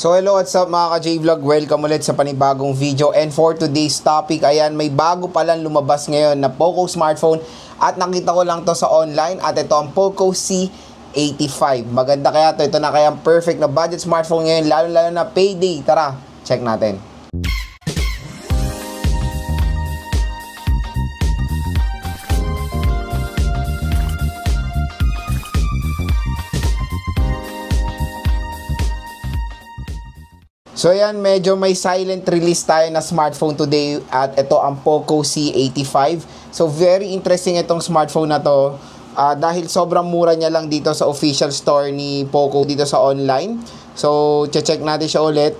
So hello, what's up mga ka-J-Vlog? Welcome ulit sa panibagong video. And for today's topic, ayan, may bago palang lumabas ngayon na Poco smartphone. At nakita ko lang to sa online. At ito ang Poco C85. Maganda kaya to. Ito na kaya perfect na budget smartphone ngayon, lalo-lalo na payday. Tara, check natin. So yan, medyo may silent release tayo na smartphone today at ito ang Poco C85. So very interesting itong smartphone na to dahil sobrang mura niya lang dito sa official store ni Poco dito sa online. So check natin siya ulit.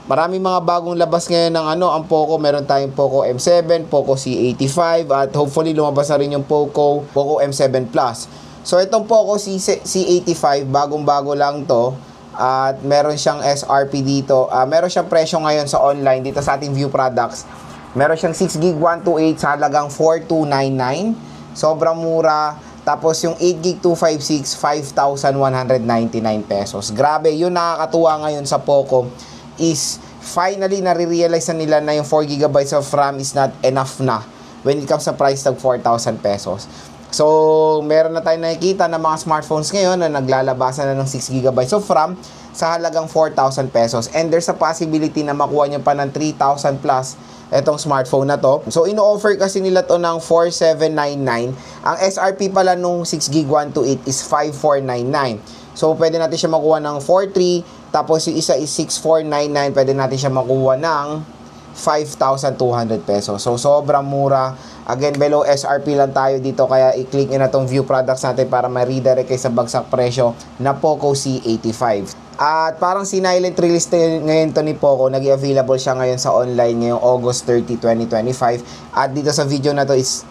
Maraming mga bagong labas ngayon ng ang Poco. Meron tayong Poco M7, Poco C85 at hopefully lumabas na rin yung Poco M7 Plus. So itong Poco C85, bagong-bago lang to. At meron siyang SRP dito. Meron siyang presyo ngayon sa online dito sa ating View Products. Meron siyang 6GB 128 sa halagang 4,299. Sobrang mura. Tapos yung 8GB 256, 5,199 pesos. Grabe, yun nakakatuwa ngayon sa Poco is finally nare-realize na nila na yung 4GB of RAM is not enough na when it comes sa price tag 4,000 pesos. So, meron na tayong nakikita na mga smartphones ngayon na naglalabasan na ng 6GB of RAM sa halagang 4,000 pesos. And there's a possibility na makuha nyo pa ng 3,000 plus itong smartphone na to. So, ino-offer kasi nila to ng 4,799. Ang SRP pala nung 6GB 128 is 5,499. So, pwede natin siya makuha ng 4,300. Tapos, yung isa is 6,499. Pwede natin siya makuha ng 5,200 pesos. So, sobrang mura. Again, below SRP lang tayo dito. Kaya i-click nyo na tong View Products natin para ma-redirect kayo sa bagsak presyo na Poco C85. At parang sinilent release ngayon to ni Poco. Nag-available siya ngayon sa online ngayong August 30, 2025. At dito sa video na to is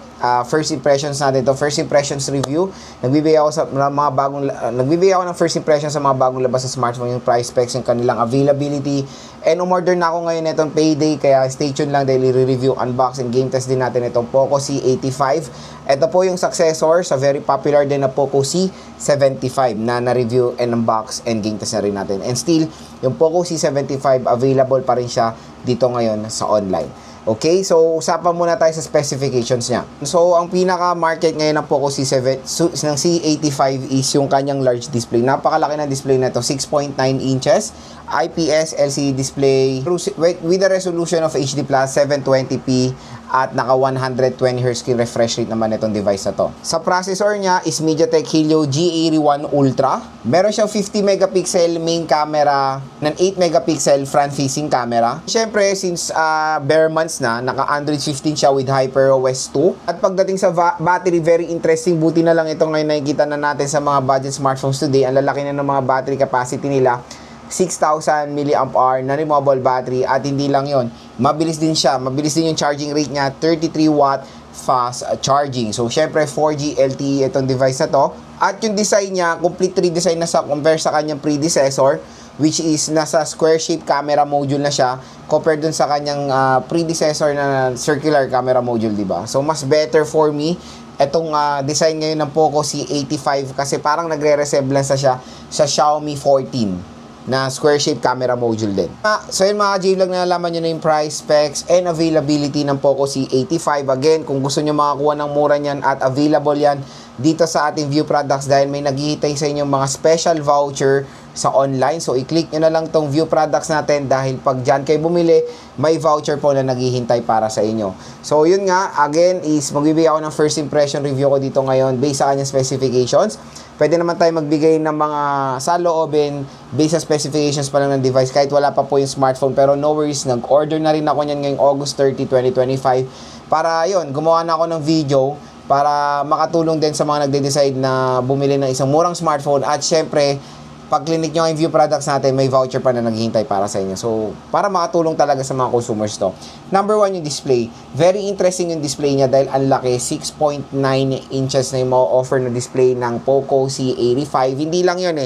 first impressions natin to, first impressions review. Nagbibigay ako ng first impressions sa mga bagong labas sa smartphone, yung price specs, yung kanilang availability. And umorder na ako ngayon itong payday, kaya stay tuned lang dahil i-review, unbox, and game test din natin itong Poco C85. Ito po yung successor sa very popular din na Poco C75 na na-review and unbox and game test na rin natin. And still, yung Poco C75 available pa rin siya dito ngayon sa online. Okay, so usapan muna tayo sa specifications niya. So, ang pinaka-market ngayon ng Poco ng C85 is yung kanyang large display. Napakalaki na display na ito, 6.9 inches, IPS LCD display with a resolution of HD+, 720p, at naka 120Hz screen refresh rate naman itong device na to. Sa processor niya is MediaTek Helio G81 Ultra. Meron siyang 50 megapixel main camera ng 8 megapixel front-facing camera. Siyempre, since bare months na, naka Android 15 siya with HyperOS 2. At pagdating sa battery, very interesting. Buti na lang ito ngayon nakikita na natin sa mga budget smartphones today. Ang lalaki na ng mga battery capacity nila. 6,000 mAh na removable battery. At hindi lang yon, mabilis din siya. Mabilis din yung charging rate niya, 33 watt fast charging. So, syempre 4G LTE itong device na to. At yung design niya, complete redesign na sa compare sa kanyang predecessor, which is nasa square shape camera module na siya compared dun sa kanyang predecessor na circular camera module, diba? So, mas better for me itong design ngayon ng Poco C85 kasi parang nagre-resemblance na siya sa Xiaomi 14 na square shape camera module din. So yun mga J-Vlog, na nalaman nyo na yung price, specs, and availability ng Poco C85. Again, kung gusto nyo makakuha ng mura nyan at available yan dito sa ating View Products dahil may naghihintay sa inyong mga special voucher sa online. So i-click nyo na lang tong View Products natin dahil pag dyan kayo bumili, may voucher po na naghihintay para sa inyo. So yun nga, again, is magbibigay ako ng first impression review ko dito ngayon based sa kanyang specifications. Pwede naman tayo magbigay ng mga saloobin based sa specifications pa lang ng device kahit wala pa po yung smartphone. Pero no worries, nag-order na rin ako niyan ngayong August 30, 2025 para yun, gumawa na ako ng video para makatulong din sa mga nagde-decide na bumili ng isang murang smartphone. At syempre, pag clinic nyo ang View Products natin, may voucher pa na naghihintay para sa inyo. So, para makatulong talaga sa mga consumers to. Number 1, yung display. Very interesting yung display niya dahil ang laki, 6.9 inches na yung ma-offer na display ng Poco C85. Hindi lang yun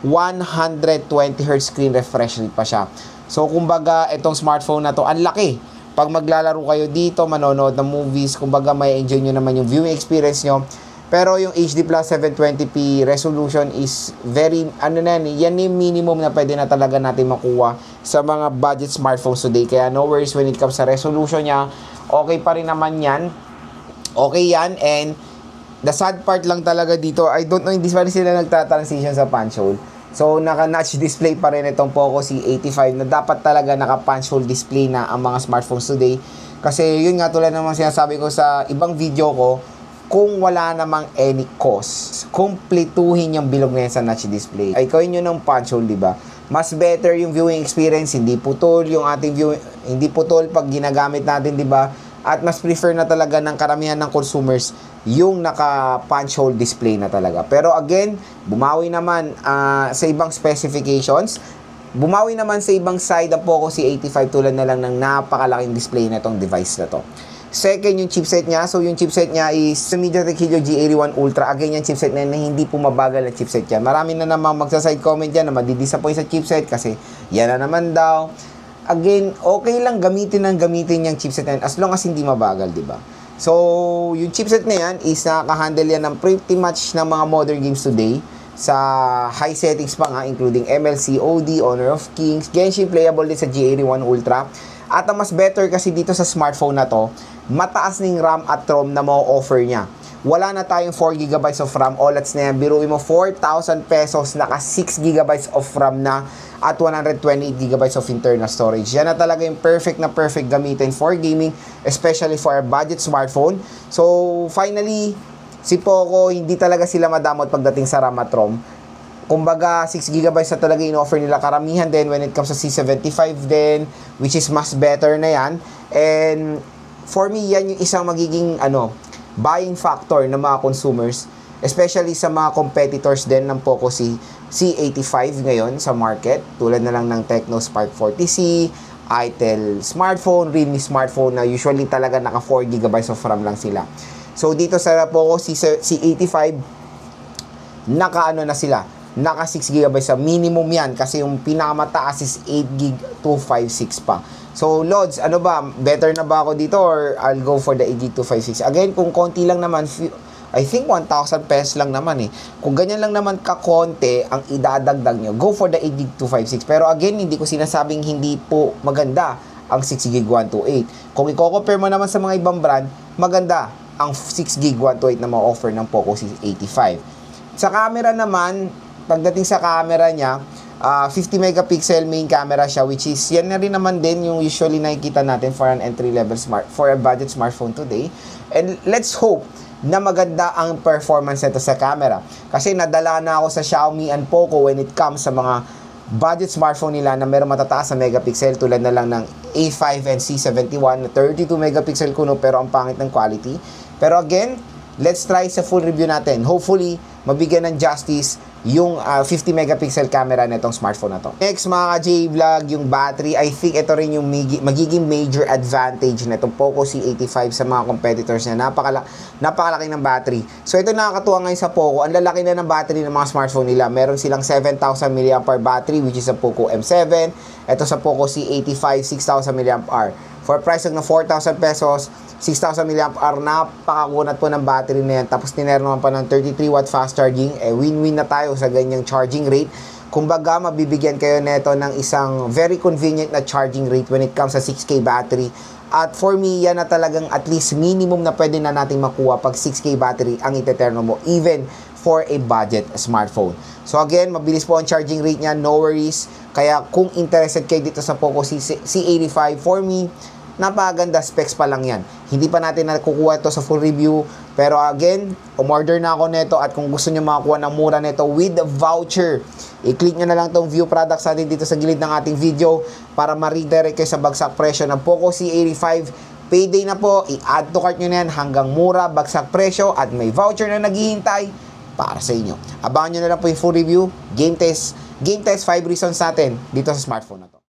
120Hz screen refresh rate pa siya. So, kumbaga, itong smartphone na to, ang laki. Pag maglalaro kayo dito, manonood ng movies, kumbaga may enjoy nyo naman yung viewing experience nyo. Pero yung HD Plus 720p resolution is very, yan yung minimum na pwede na talaga natin makuha sa mga budget smartphones today. Kaya no worries when it comes sa resolution niya. Okay pa rin naman yan. Okay yan. And the sad part lang talaga dito, I don't know, hindi pa rin sila nagta-transition sa punch hole. So, naka-notch display pa rin itong Poco C85 na dapat talaga naka-punch hole display na ang mga smartphones today. Kasi yun nga, tulad naman sinasabi ko sa ibang video ko, kung wala namang any cost, kumpletuhin yung bilog na yan sa notch display. Ay, gawin nyo ng punch hole, diba? Mas better yung viewing experience, hindi putol yung ating viewing, hindi putol pag ginagamit natin, diba? At mas prefer na talaga ng karamihan ng consumers yung naka-punch hole display na talaga. Pero again, bumawi naman sa ibang specifications, bumawi naman sa ibang side ang Poco C85 tulad na lang ng napakalaking display na itong device na to. Second, yung chipset niya. So, yung chipset niya is MediaTek Helio G81 Ultra. Again, yung chipset na hindi pumabagal na chipset yan. Marami na naman magsaside comment dyan na madidisappoint sa chipset kasi yan na naman daw. Again, okay lang gamitin yung chipset na yan as long as hindi mabagal, diba? So, yung chipset na yan is nakaka-handle yan ng pretty much ng mga modern games today sa high settings pa nga, including MLC, OD, Honor of Kings, Genshin, playable din sa G81 Ultra. At ang mas better kasi dito sa smartphone na to, mataas ng RAM at ROM na ma-offer niya. Wala na tayong 4GB of RAM, OLEDs na yan. Biruin mo 4,000 pesos, naka 6GB of RAM na at 128GB of internal storage. Yan na talaga yung perfect gamitin for gaming, especially for a budget smartphone. So, finally, si Poco, hindi talaga sila madamot pagdating sa RAM at ROM. Kumbaga, 6GB na talaga in-offer nila karamihan din when it comes to C75 din, which is mas better na yan. And for me, yan yung isang magiging buying factor ng mga consumers, especially sa mga competitors din ng Poco C85 ngayon sa market, tulad na lang ng Tecno Spark 40C, Itel smartphone, Realme smartphone na usually talaga naka 4GB of RAM lang sila. So, dito sa Poco C85, naka 6GB sa minimum yan kasi yung pinakamataas is 8GB 256 pa. So, Lods, ano ba? Better na ba ako dito or I'll go for the 8GB 256? Again, kung konti lang naman, I think 1,000 pesos lang naman eh. Kung ganyan lang naman kakonti ang idadagdag nyo, go for the 8GB 256. Pero again, hindi ko sinasabing hindi po maganda ang 6GB 128. Kung i-compare mo naman sa mga ibang brand, maganda ang 6GB 128 na ma-offer ng Poco C85. Sa camera naman, pagdating sa camera niya, 50 megapixel main camera siya, which is yan na rin naman din yung usually nakikita natin for an entry-level for a budget smartphone today. And let's hope na maganda ang performance nito sa camera. Kasi nadala na ako sa Xiaomi and Poco when it comes sa mga budget smartphone nila na meron matataas na megapixel tulad na lang ng A5 and C71 na 32 megapixel kuno pero ang pangit ng quality. Pero again, let's try sa full review natin. Hopefully, mabigyan ng justice yung 50 megapixel camera nitong smartphone na to. Next, mga ka-J-Vlog, yung battery. I think ito rin yung magiging major advantage nitong Poco C85 sa mga competitors niya. Napakalaki ng battery. So, ito nakakatuwa ngayon sa Poco. Ang lalaki na ng battery ng mga smartphone nila. Meron silang 7,000 mAh battery, which is sa Poco M7. Ito sa Poco C85, 6,000 mAh. For a price ng 4,000 pesos, 6,000 mAh, napakakunat po ng battery na yan. Tapos tinero naman pa ng 33 watt fast charging. Win-win na tayo sa ganyang charging rate. Kumbaga, mabibigyan kayo neto ng isang very convenient na charging rate when it comes sa 6K battery. At for me, yan na talagang at least minimum na pwede na natin makuha pag 6K battery ang iteterno mo, even for a budget smartphone. So again, mabilis po ang charging rate niya, no worries. Kaya kung interested kayo dito sa Poco C85, for me, napakaganda, specs pa lang yan. Hindi pa natin nakukuha ito sa full review. Pero again, umorder na ako nito at kung gusto nyo makakuha ng mura nito with a voucher, i-click nyo na lang itong view products natin dito sa gilid ng ating video para ma-redirect kayo sa bagsak presyo ng Poco C85. Payday na po, i-add to cart nyo na yan hanggang mura, bagsak presyo at may voucher na naghihintay para sa inyo. Abangan nyo na lang po yung full review, game test 5 reasons natin dito sa smartphone na to.